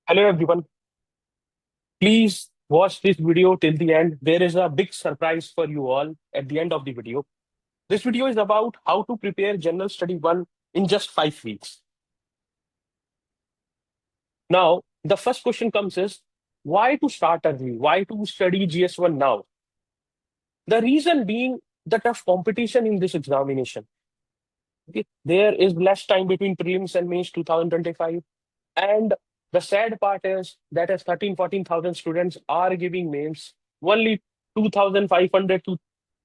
Hello everyone. Please watch this video till the end. There is a big surprise for you all at the end of the video. This video is about how to prepare General Study 1 in just 5 weeks. Now, the first question comes is, why to start early? Why to study GS1 now? The reason being the tough competition in this examination. Okay? There is less time between prelims and mains 2025. And the sad part is that as 14,000 students are giving mains, only 2,500 to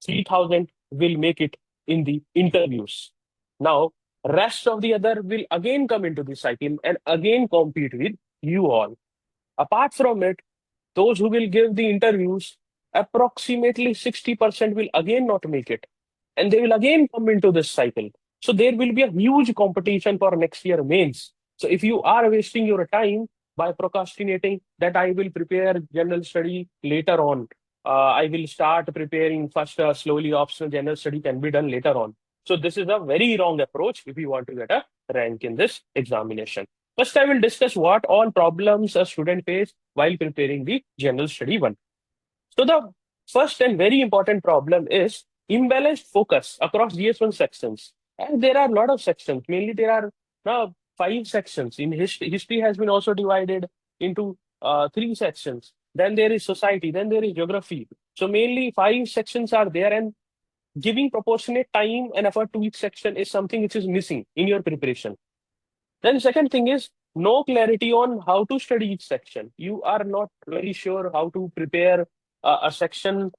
3,000 will make it in the interviews. Now, rest of the other will again come into the cycle and again compete with you all. Apart from it, those who will give the interviews, approximately 60% will again not make it. And they will again come into this cycle. So there will be a huge competition for next year mains. So if you are wasting your time by procrastinating that I will prepare general study later on, I will start preparing first, slowly optional general study can be done later on. So this is a very wrong approach if you want to get a rank in this examination. First, I will discuss what all problems a student face while preparing the general study 1. So the first and very important problem is imbalanced focus across GS1 sections. And there are a lot of sections. Mainly there are now 5 sections. In history has been also divided into 3 sections. Then there is society. Then there is geography. So mainly 5 sections are there, and giving proportionate time and effort to each section is something which is missing in your preparation. Then second thing is no clarity on how to study each section. You are not very sure how to prepare a section,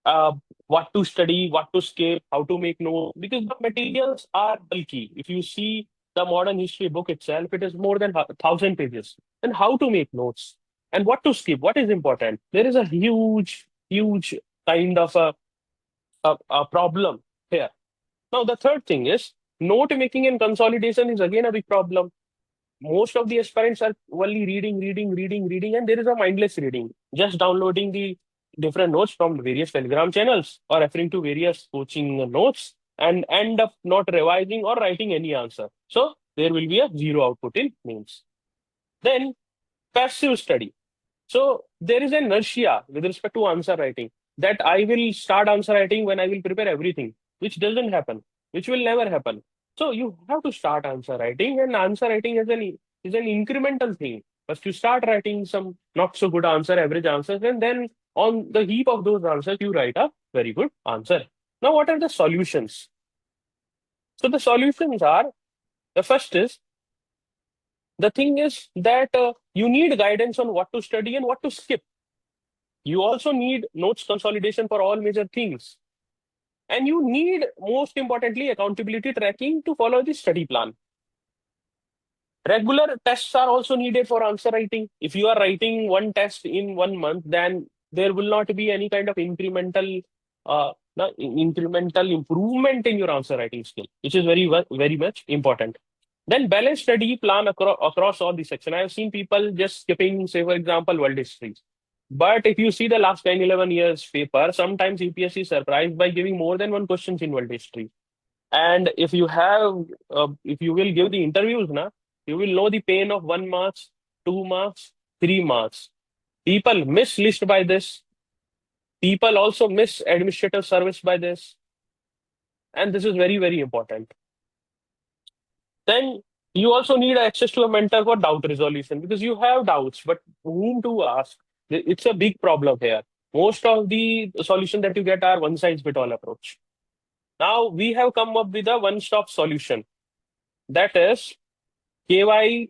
uh, what to study, what to skip, how to make notes, because the materials are bulky. If you see the modern history book itself, it is more than 1,000 pages. And how to make notes and what to skip, what is important. There is a huge kind of a problem here. Now, the third thing is note making and consolidation is again a big problem. Most of the aspirants are only reading, and there is a mindless reading, just downloading the different notes from various Telegram channels or referring to various coaching notes and end up not revising or writing any answer. So there will be a zero output in mains. Then passive study. So there is an inertia with respect to answer writing that I will start answer writing when I will prepare everything, which doesn't happen, which will never happen. So you have to start answer writing, and answer writing is an incremental thing. First, you start writing some not so good answer, average answers, and then on the heap of those answers, you write a very good answer. Now, what are the solutions? So the solutions are, the first is, the thing is that you need guidance on what to study and what to skip. You also need notes consolidation for all major things. And you need, most importantly, accountability tracking to follow the study plan. Regular tests are also needed for answer writing. If you are writing one test in 1 month, then there will not be any kind of incremental improvement in your answer writing skill, which is very much important. Then balance study plan across all the section. I have seen people just skipping, say, for example, world history. But if you see the last 10, 11 years paper, sometimes UPSC is surprised by giving more than one questions in world history. And if you will give the interviews, you will know the pain of 1 marks, 2 marks, 3 marks. People miss list by this. People also miss administrative service by this. And this is very important. Then you also need access to a mentor for doubt resolution, because you have doubts, but whom to ask? It's a big problem here. Most of the solution that you get are one size fit all approach. Now we have come up with a one-stop solution. That is KYI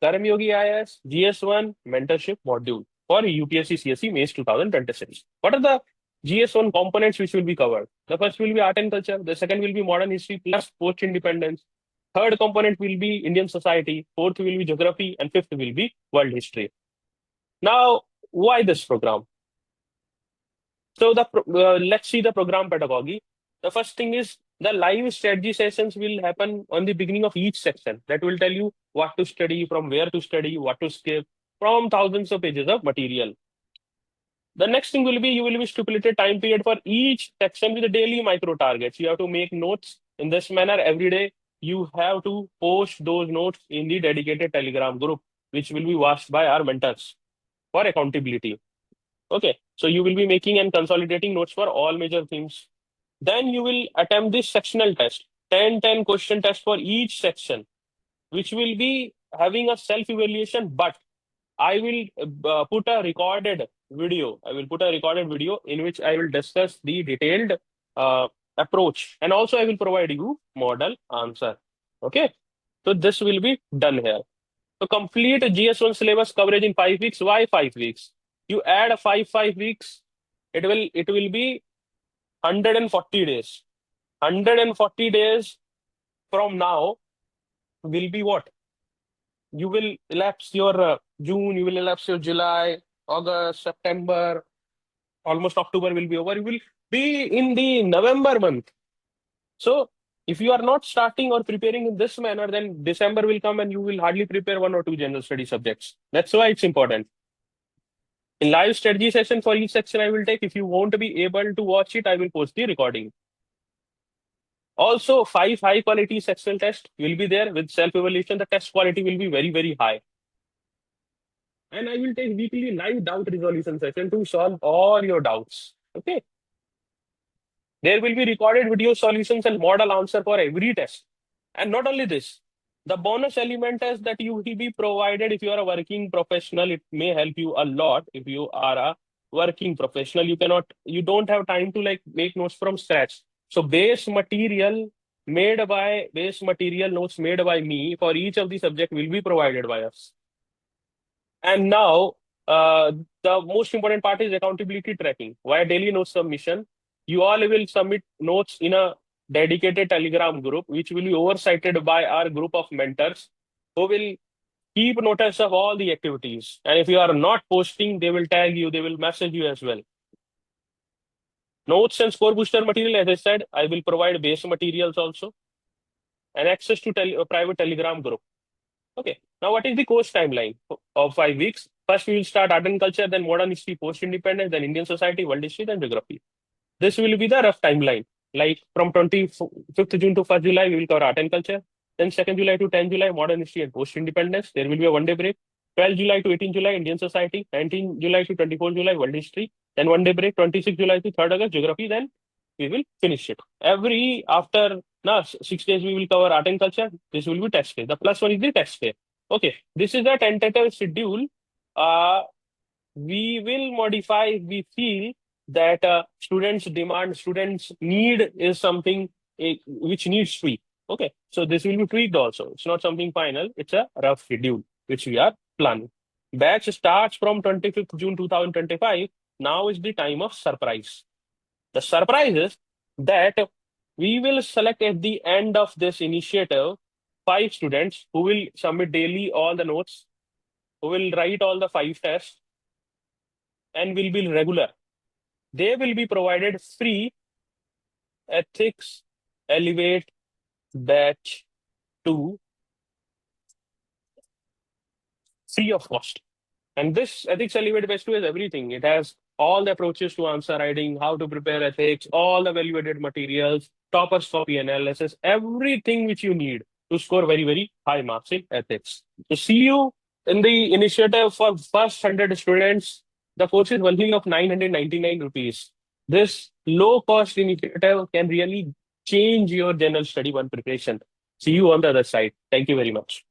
Karmyogi IS GS1 Mentorship Module for UPSC-CSE Mains 2026. What are the GS1 components which will be covered? The first will be art and culture. The second will be modern history plus post-independence. Third component will be Indian society. Fourth will be geography. And fifth will be world history. Now, why this program? So let's see the program pedagogy. The first thing is the live strategy sessions will happen on the beginning of each section. That will tell you what to study, from where to study, what to skip, from thousands of pages of material. The next thing will be, you will be stipulated time period for each section with daily micro targets. You have to make notes in this manner every day. You have to post those notes in the dedicated Telegram group. which will be watched by our mentors for accountability. Okay, so you will be making and consolidating notes for all major themes. Then you will attempt this sectional test, 10 question test for each section, which will be having a self-evaluation, but I will put a recorded video. I will put a recorded video in which I will discuss the detailed uh, approach, and also I will provide you model answer. Okay, so this will be done here. So complete GS1 syllabus coverage in 5 weeks. Why 5 weeks? You add a 5 weeks, it will be 140 days. 140 days from now will be what? You will elapse your June, you will elapse your July, August, September, almost October will be over. You will be in the November month. So if you are not starting or preparing in this manner, then December will come and you will hardly prepare 1 or 2 general study subjects. That's why it's important. In live strategy session for each section I will take. If you won't be able to watch it, I will post the recording. Also, 5 high quality sectional tests will be there with self-evaluation. The test quality will be very, very high. And I will take weekly live doubt resolution session to solve all your doubts. Okay. There will be recorded video solutions and model answer for every test. And not only this, the bonus element is that you will be provided if you are a working professional. It may help you a lot if you are a working professional. You don't have time to like make notes from scratch. So base material notes made by me for each of the subject will be provided by us. And now, the most important part is accountability tracking via daily note submission. You all will submit notes in a dedicated Telegram group, which will be oversighted by our group of mentors who will keep notice of all the activities. And if you are not posting, they will tag you, they will message you as well. Notes and score booster material, as I said, I will provide base materials also and access to private Telegram group. Okay. Now, what is the course timeline of 5 weeks? First, we will start art and culture, then modern history, post-independence, then Indian society, world history, then geography. This will be the rough timeline. Like from 25th June to 1st July, we will cover art and culture. Then 2nd July to 10th July, modern history and post-independence. There will be a one-day break. 12th July to 18th July, Indian society. 19th July to 24th July, world history. Then one day break, 26th July to 3rd August, geography. Then we will finish it. After 6 days, we will cover art and culture. This will be test day. The plus one is the test day. Okay, this is the tentative schedule. We will modify if we feel that students' need is something which needs tweak. Okay, so this will be tweaked also. It's not something final. It's a rough schedule which we are planning. Batch starts from 25th June 2025. Now is the time of surprise. The surprise is that we will select at the end of this initiative 5 students who will submit daily all the notes, who will write all the 5 tests, and will be regular. They will be provided free Ethics Elevate Batch 2 free of cost. And this Ethics Elevate Batch 2 is everything. It has all the approaches to answer writing, how to prepare ethics, all the value-added materials, toppers copy analysis, everything which you need to score very, very high marks in ethics. So see you in the initiative for first 100 students. The course is only of 999 rupees. This low-cost initiative can really change your general study one preparation. See you on the other side. Thank you very much.